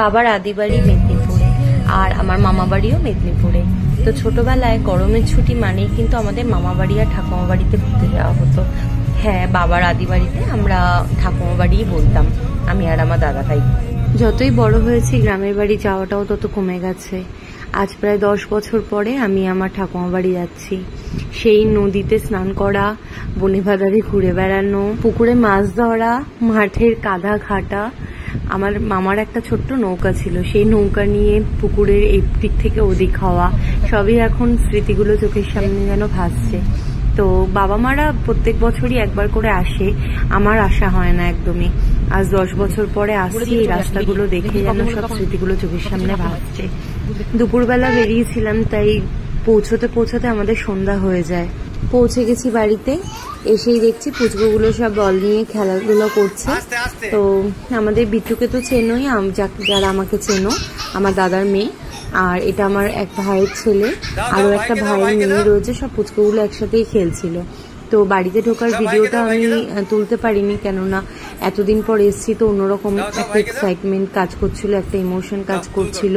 বাবার আদি বাড়ি মেদিনীপুরে আর আমার মামা বাড়িও মেদিনীপুরে। তো ছোটবেলায় গরমের ছুটি মানেই কিন্তু আমাদের মামা বাড়ি আর ঠাকুমা বাড়িতে ঘুরতে যাওয়া হতো। হ্যাঁ, বাবার আদি বাড়িতে আমরা ঠাকুমা বাড়িই বলতাম, আমি আর আমার দাদা ভাই। যতই বড় হয়েছি গ্রামের বাড়ি যাওয়াটাও তত কমে গেছে। আজ প্রায় 10 বছর পরে আমি আমার ঠাকুমা বাড়ি যাচ্ছি। সেই নদীতে স্নান করা, বনে বাজারে ঘুরে বেড়ানো, পুকুরে মাছ ধরা, মাঠের কাদা ঘাটা। আমার মামার একটা ছোট্ট নৌকা ছিল, সেই নৌকা নিয়ে পুকুরের এই দিক থেকে ওদিক হওয়া, সবই এখন স্মৃতিগুলো চোখের সামনে যেন ভাসছে। তো বাবা মারা প্রত্যেক বছরই একবার করে আসে, আমার আসা হয় না একদমই। আজ 10 বছর পরে আসছি, এই রাস্তাগুলো দেখে যেন সব স্মৃতিগুলো চোখের সামনে ভাসছে। দুপুরবেলা বেরিয়েছিলাম, তাই পৌঁছতে পৌঁছতে আমাদের সন্ধ্যা হয়ে যায়। পৌঁছে গেছি বাড়িতে, এসেই দেখছি পুচকুগুলো সব বল নিয়ে খেলাধুলো করছে। তো আমাদের বিট্টুকে তো চেনোই, যারা আমাকে চেনো, আমার দাদার মেয়ে। আর এটা আমার এক ভাইয়ের ছেলে, আরো একটা ভাইয়ের মেয়ে রয়েছে। সব পুচকুগুলো একসাথেই খেলছিল। তো বাড়িতে ঢোকার ভিডিওটা আমি তুলতে পারিনি, কেননা এতদিন পর এসেছি, তো অন্যরকম একটা এক্সাইটমেন্ট কাজ করছিল, একটা ইমোশন কাজ করছিল।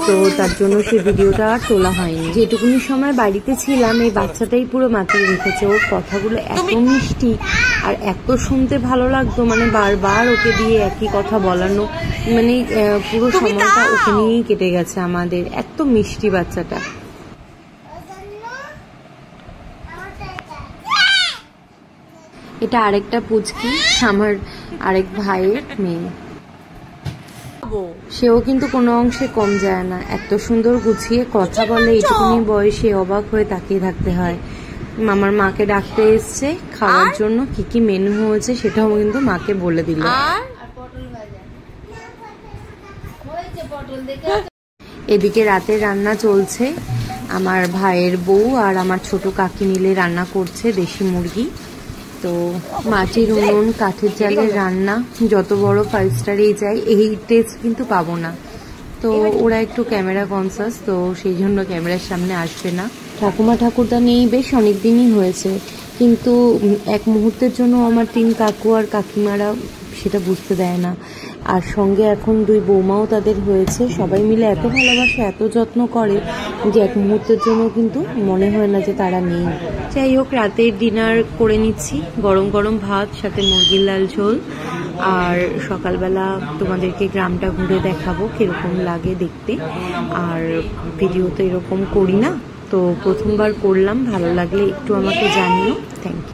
তো তার জন্য সেই ভিডিওটা আর তোলা হয়নি। যেটুকুনি সময় বাড়িতে ছিলাম, এই বাচ্চাটাই পুরো মাতিয়ে রেখেছে। ওর কথাগুলো এত মিষ্টি আর এত শুনতে ভালো লাগতো, মানে বারবার ওকে দিয়ে একই কথা বলানো, মানে পুরো সময়টা ওকে নিয়েই কেটে গেছে আমাদের। এত মিষ্টি বাচ্চাটা। এটা আরেকটা পুচকি, আমার আরেক ভাইয়ের মেয়ে। সেও কিন্তু কোনো অংশে কম যায় না, এত সুন্দর গুছিয়ে কথা বলে। এইটুকুনি বয়সে অবাক হয়ে তাকিয়ে থাকতে হয়। মামার মাকে ডাকতে এসছে খাওয়ার জন্য, কি কি মেনু হয়েছে সেটাও কিন্তু মাকে বলে দিল। এদিকে রাতে রান্না চলছে, আমার ভাইয়ের বউ আর আমার ছোট কাকি মিলে রান্না করছে দেশি মুরগি। তো মাটির উনুন, কাঠের জালের রান্না, যত বড় 5 স্টারেই যাই এই টেস্ট কিন্তু পাবো না। তো ওরা একটু ক্যামেরা কনসাস, তো সেই জন্য ক্যামেরার সামনে আসবে না। ঠাকুমা ঠাকুরদা নেই বেশ অনেক দিনই হয়েছে, কিন্তু এক মুহূর্তের জন্য আমার 3 কাকু আর কাকিমারা সেটা বুঝতে দেয় না। আর সঙ্গে এখন 2 বৌমাও তাদের হয়েছে, সবাই মিলে এত ভালোবাসে, এত যত্ন করে যে এক মুহূর্তের জন্য কিন্তু মনে হয় না যে তারা নেই। যাই হোক, রাতের ডিনার করে নিচ্ছি, গরম গরম ভাত, সাথে মুরগির লাল ঝোল। আর সকালবেলা তোমাদেরকে গ্রামটা ঘুরে দেখাবো কিরকম লাগে দেখতে। আর ভিডিও তো এরকম করি না, তো প্রথমবার করলাম। ভালো লাগলে একটু আমাকে জানিও। Thank you.